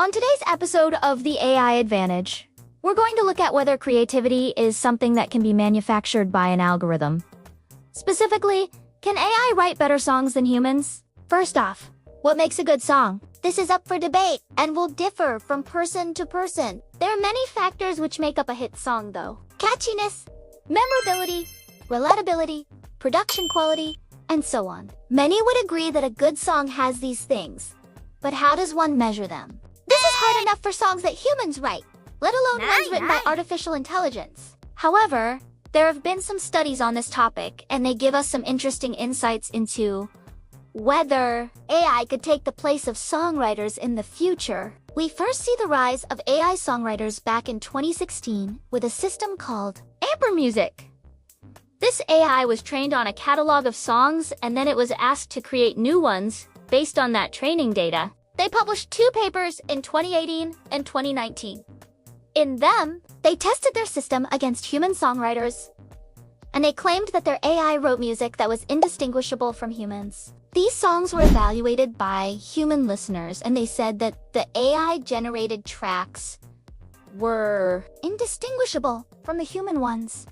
On today's episode of The AI Advantage, we're going to look at whether creativity is something that can be manufactured by an algorithm. Specifically, can AI write better songs than humans? First off, what makes a good song? This is up for debate and will differ from person to person. There are many factors which make up a hit song though. Catchiness, memorability, relatability, production quality, and so on. Many would agree that a good song has these things. But how does one measure them? This is hard enough for songs that humans write, let alone ones written by artificial intelligence. However, there have been some studies on this topic, and they give us some interesting insights into whether AI could take the place of songwriters in the future. We first see the rise of AI songwriters back in 2016 with a system called Amper Music. This AI was trained on a catalog of songs, and then it was asked to create new ones based on that training data. They published 2 papers in 2018 and 2019. In them, they tested their system against human songwriters, and they claimed that their AI wrote music that was indistinguishable from humans. These songs were evaluated by human listeners, and they said that the AI-generated tracks were indistinguishable from the human ones.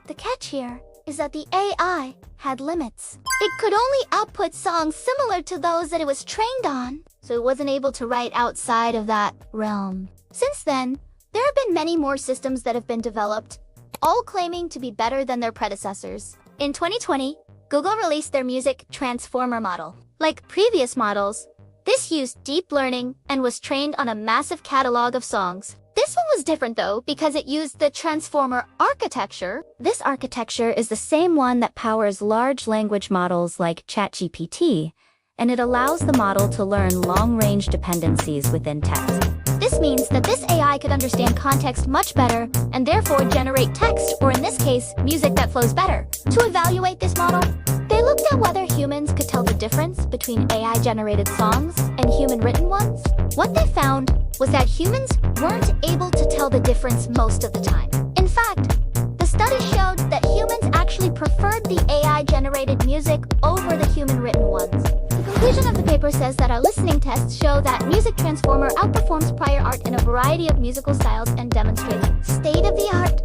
The catch here is that the AI had limits. It could only output songs similar to those that it was trained on, so it wasn't able to write outside of that realm. Since then, there have been many more systems that have been developed, all claiming to be better than their predecessors. In 2020, Google released their music transformer model. Like previous models, this used deep learning and was trained on a massive catalog of songs. This one was different though, because it used the transformer architecture. This architecture is the same one that powers large language models like ChatGPT, and it allows the model to learn long-range dependencies within text. This means that this AI could understand context much better and therefore generate text, or in this case, music that flows better. To evaluate this model, they looked at whether humans could tell the difference between AI-generated songs and human-written ones. What they found was that humans weren't able to tell the difference most of the time. In fact, the study showed that humans actually preferred the AI-generated music over the human-written ones. The conclusion of the paper says that our listening tests show that Music Transformer outperforms prior art in a variety of musical styles and demonstrates state-of-the-art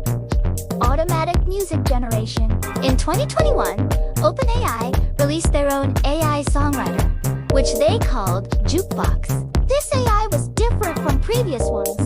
automatic music generation. In 2021, OpenAI released their own AI songwriter, which they called Jukebox. This AI was different from previous ones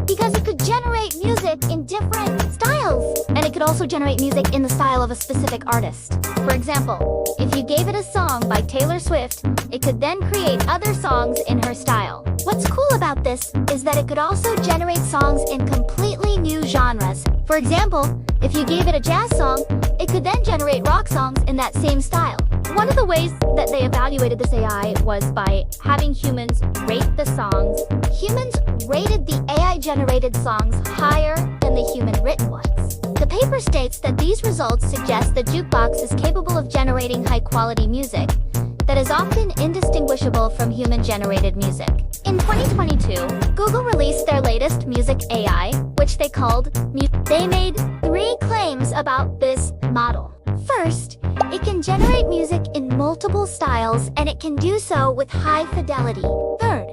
because it could generate music in different styles, and it could also generate music in the style of a specific artist. For example, if you gave it a song by Taylor Swift, it could then create other songs in her style. What's cool about this is that it could also generate songs in completely new genres. For example, if you gave it a jazz song, it could then generate rock songs in that same style. One of the ways that they evaluated this AI was by having humans rate the songs. Humans rated the AI-generated songs higher than the human-written ones. The paper states that these results suggest that Jukebox is capable of generating high-quality music that is often indistinguishable from human-generated music. In 2022, Google released their latest music AI, which they called They made 3 claims about this model. First, it can generate music in multiple styles, and it can do so with high fidelity. Third,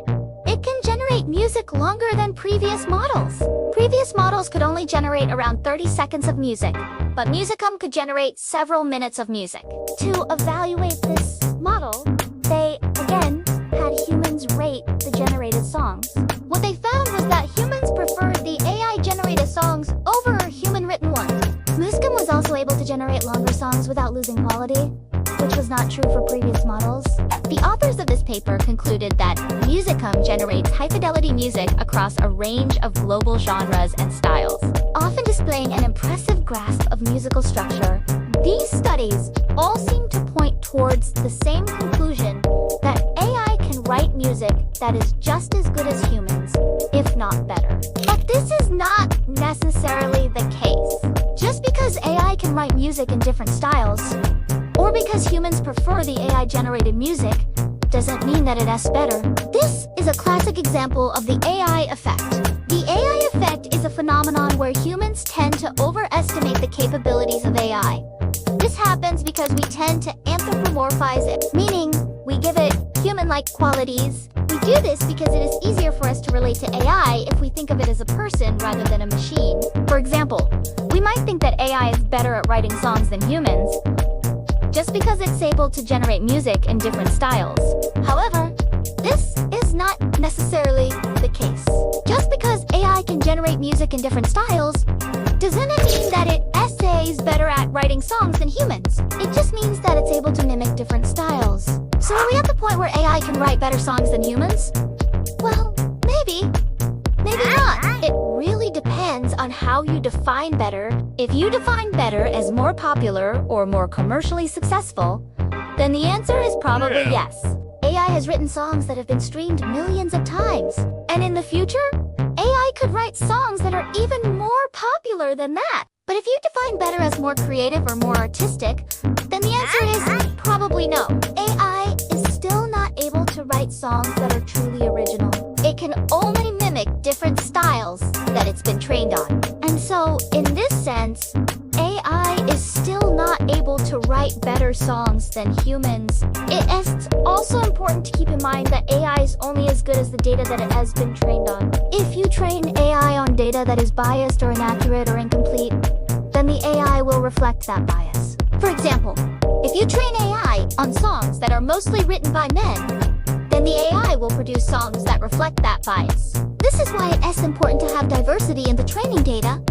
it can generate music longer than previous models. Previous models could only generate around 30 seconds of music, but Musicom could generate several minutes of music. To evaluate this model, they, again, had humans rate the generated songs. What they found was that humans preferred the AI-generated songs over human-written ones. Musicom was also able to generate longer songs without losing quality, which was not true for previous models. The authors of this paper concluded that Musicom generates high-fidelity music across a range of global genres and styles, often displaying an impressive grasp of musical structure. These studies all seem to point towards the same conclusion, that AI can write music that is just as good as humans, if not better. But this is not necessarily the case. Just because AI can write music in different styles, or because humans prefer the AI-generated music, doesn't mean that it is better. This is a classic example of the AI effect. The AI effect is a phenomenon where humans tend to overestimate the capabilities of AI. This happens because we tend to anthropomorphize it, meaning we give it human-like qualities, We do this because it is easier for us to relate to AI if we think of it as a person rather than a machine. For example, we might think that AI is better at writing songs than humans, just because it's able to generate music in different styles. However, this is not necessarily the case. Just because AI can generate music in different styles, doesn't it mean that it is better at writing songs than humans. It just means that it's able to mimic different styles. So are we at the point where AI can write better songs than humans? Well, maybe. Maybe not. It really depends on how you define better. If you define better as more popular or more commercially successful, then the answer is probably yes. AI has written songs that have been streamed millions of times. And in the future, AI could write songs that are even more popular than that. But if you define better as more creative or more artistic, then the answer is probably no. AI is still not able to write songs that are truly original. It can only mimic different styles that it's been trained on. And so, in this sense, AI is still not able to write better songs than humans. It is also important to keep in mind that AI is only as good as the data that it has been trained on. If you train AI on data that is biased or inaccurate or incomplete, then the AI will reflect that bias. For example, if you train AI on songs that are mostly written by men, then the AI will produce songs that reflect that bias. This is why it is important to have diversity in the training data,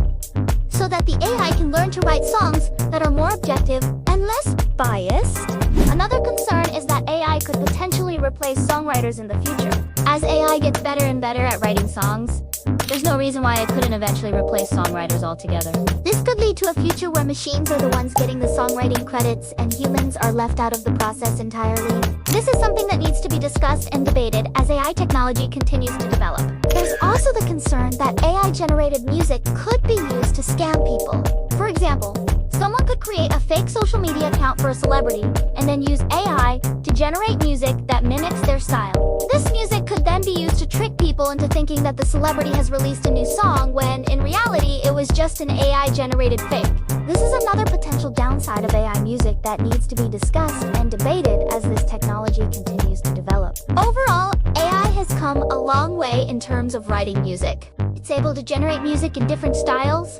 so that the AI can learn to write songs that are more objective and less biased. Another concern is that AI could potentially replace songwriters in the future. As AI gets better and better at writing songs, there's no reason why it couldn't eventually replace songwriters altogether. This could lead to a future where machines are the ones getting the songwriting credits and humans are left out of the process entirely. This is something that needs to be discussed and debated as AI technology continues to develop. There's also the concern that AI-generated music could be used to scam people. For example, someone could create a fake social media account for a celebrity and then use AI to generate music that mimics their style. This music could then be used to trick people into thinking that the celebrity has released a new song when, in reality, it was just an AI-generated fake. This is another potential downside of AI music that needs to be discussed and debated as this technology continues to develop. Overall, AI has come a long way in terms of writing music. It's able to generate music in different styles,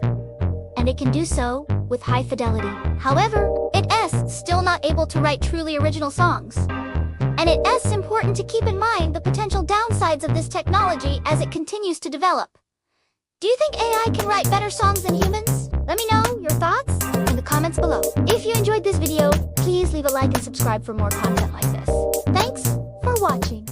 and it can do so with high fidelity. However, it is still not able to write truly original songs. And it is important to keep in mind the potential downsides of this technology as it continues to develop. Do you think AI can write better songs than humans? Let me know your thoughts in the comments below. If you enjoyed this video, please leave a like and subscribe for more content like this. Thanks for watching.